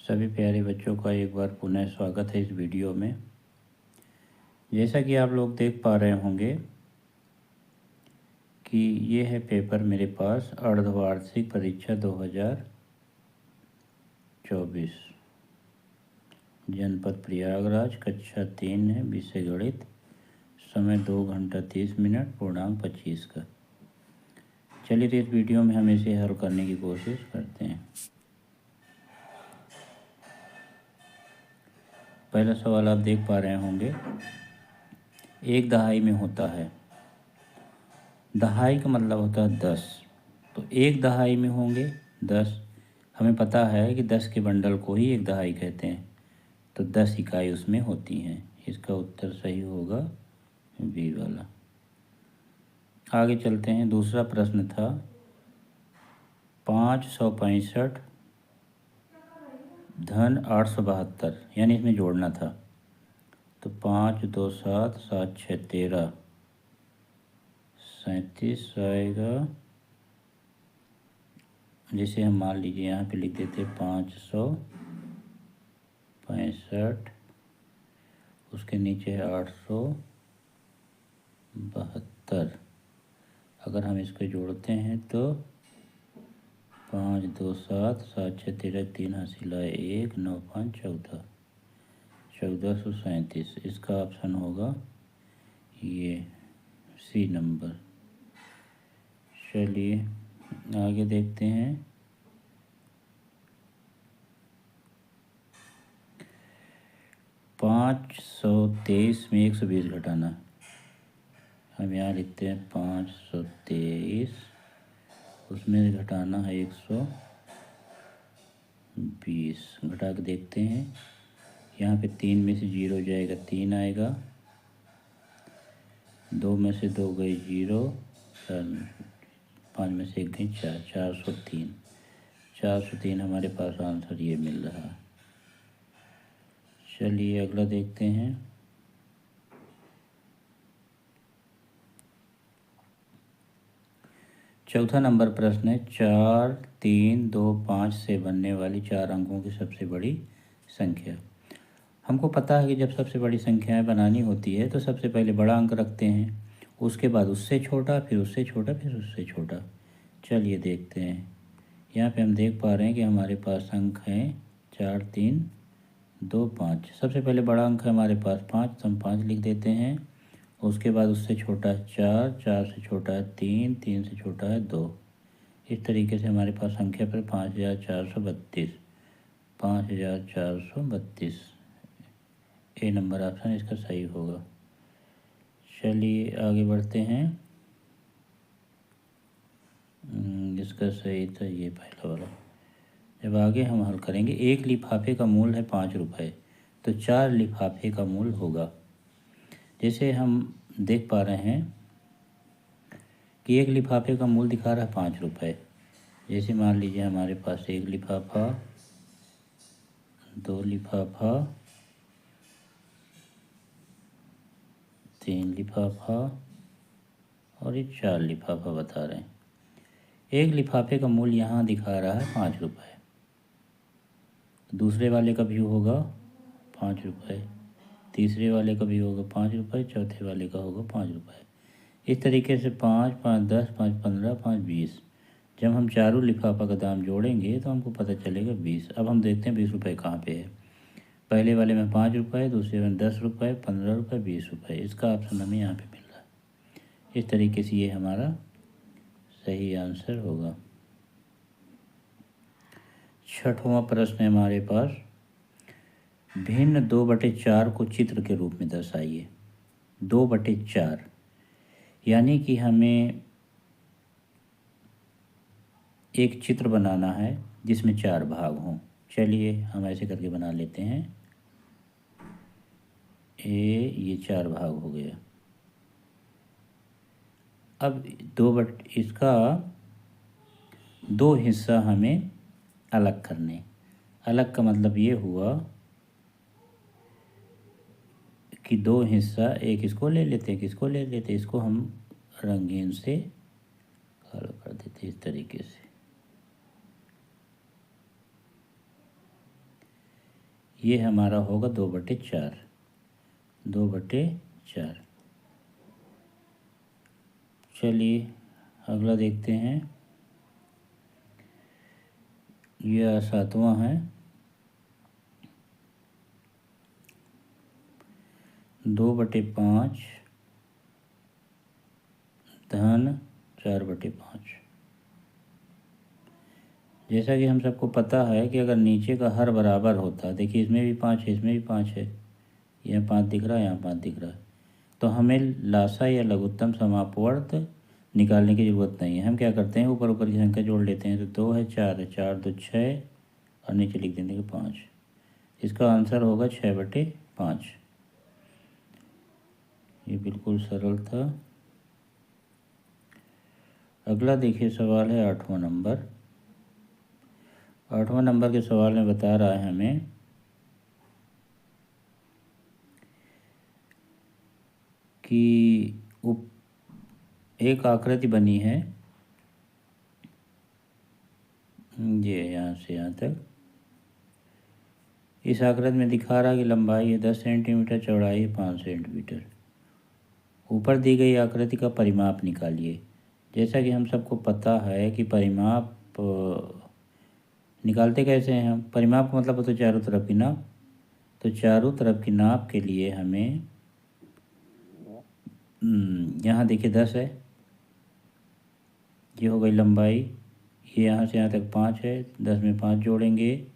सभी प्यारे बच्चों का एक बार पुनः स्वागत है इस वीडियो में। जैसा कि आप लोग देख पा रहे होंगे कि ये है पेपर मेरे पास अर्धवार्षिक परीक्षा 2024 जनपद प्रयागराज, कक्षा 3 है, विषय गणित, समय 2 घंटा 30 मिनट, पूर्णांक 25 का। चलिए तो इस वीडियो में हम इसे हल करने की कोशिश करते हैं। पहला सवाल आप देख पा रहे होंगे, एक दहाई में होता है। दहाई का मतलब होता है 10, तो एक दहाई में होंगे 10। हमें पता है कि 10 के बंडल को ही एक दहाई कहते हैं, तो 10 इकाई उसमें होती हैं। इसका उत्तर सही होगा बी वाला। आगे चलते हैं। दूसरा प्रश्न था 565 धन 872, यानी इसमें जोड़ना था। तो 5 2 7 7 6 13 37 आएगा। जैसे हम मान लीजिए यहाँ पे लिख देते 565, उसके नीचे है 872। अगर हम इसको जोड़ते हैं तो 5 2 7 7 6 13 3 हासिल है 1 9 5 14 1437। इसका ऑप्शन होगा ये सी नंबर। चलिए आगे देखते हैं। 523 में 120 घटाना। हम यहाँ लिखते हैं 523, उसमें घटाना है 120। घटा के देखते हैं। यहाँ पे 3 में से 0 जाएगा, 3 आएगा। 2 में से 2 गई 0, 5 में से 1 गई 4, 403। 403 हमारे पास आंसर ये मिल रहा है। चलिए अगला देखते हैं। चौथा नंबर प्रश्न है 4 3 2 5 से बनने वाली 4 अंकों की सबसे बड़ी संख्या। हमको पता है कि जब सबसे बड़ी संख्याएं बनानी होती है तो सबसे पहले बड़ा अंक रखते हैं, उसके बाद उससे छोटा, फिर उससे छोटा, फिर उससे छोटा। चलिए देखते हैं। यहाँ पे हम देख पा रहे हैं कि हमारे पास अंक हैं 4 3 2 5। सबसे पहले बड़ा अंक है हमारे पास 5, तो हम 5 लिख देते हैं। उसके बाद उससे छोटा है 4, 4 से छोटा है 3, 3 से छोटा है 2। इस तरीके से हमारे पास संख्या पर 5432, 5432 ए नंबर ऑप्शन इसका सही होगा। चलिए आगे बढ़ते हैं। इसका सही था ये पहला वाला। जब आगे हम हल करेंगे, एक लिफाफे का मूल्य है 5 रुपये, तो 4 लिफाफे का मूल्य होगा। जैसे हम देख पा रहे हैं कि एक लिफाफे का मूल्य दिखा रहा है 5 रुपये। जैसे मान लीजिए हमारे पास एक लिफाफा, 2 लिफाफा, 3 लिफाफा और ये 4 लिफाफा बता रहे हैं। एक लिफाफे का मूल्य यहाँ दिखा रहा है 5 रुपये। दूसरे वाले का भी होगा 5 रुपये, तीसरे वाले का भी होगा 5 रुपये, चौथे वाले का होगा 5 रुपये। इस तरीके से 5 5 10 5 15 5 20। जब हम चारों लिफाफा का दाम जोड़ेंगे तो हमको पता चलेगा 20। अब हम देखते हैं 20 रुपये कहाँ पे है। पहले वाले में 5 रुपये, दूसरे में 10 रुपये, 15 रुपये, 20 रुपये। इसका ऑप्शन हमें यहाँ पे मिल रहा है। इस तरीके से ये हमारा सही आंसर होगा। छठवां प्रश्न है हमारे पास, भिन्न 2/4 को चित्र के रूप में दर्शाइए। 2/4 यानी कि हमें एक चित्र बनाना है जिसमें 4 भाग हों। चलिए हम ऐसे करके बना लेते हैं। ये 4 भाग हो गया। अब इसका 2 हिस्सा हमें अलग करने। अलग का मतलब ये हुआ कि 2 हिस्सा, एक इसको ले लेते, एक इसको ले लेते, इसको हम रंगीन से काला कर देते इस तरीके से। ये हमारा होगा 2/4। 2/4। चलिए अगला देखते हैं। यह 7वां है। 2/5 धन 4/5। जैसा कि हम सबको पता है कि अगर नीचे का हर बराबर होता, देखिए इसमें भी 5 है, इसमें भी 5 है, यहाँ 5 दिख रहा है, यहाँ 5 दिख रहा है, तो हमें लासा या लघुत्तम समापवर्त निकालने की ज़रूरत नहीं है। हम क्या करते हैं, ऊपर ऊपर की संख्या जोड़ लेते हैं। तो 2 है, 4 है, 4 2 6 और नीचे लिख देंगे 5। इसका आंसर होगा 6/5। ये बिल्कुल सरल था। अगला देखिए सवाल है 8वां नंबर। 8वां नंबर के सवाल में बता रहा है हमें कि एक आकृति बनी है, ये यहाँ से यहाँ तक। इस आकृति में दिखा रहा है कि लंबाई है 10 सेंटीमीटर, चौड़ाई है 5 सेंटीमीटर। ऊपर दी गई आकृति का परिमाप निकालिए। जैसा कि हम सबको पता है कि परिमाप निकालते कैसे हैं हम, परिमाप का मतलब होता है चारों तरफ की नाप। तो चारों तरफ की नाप के लिए हमें यहाँ देखिए 10 है, ये हो गई लंबाई, ये यहाँ से यहाँ तक 5 है, 10 में 5 जोड़ेंगे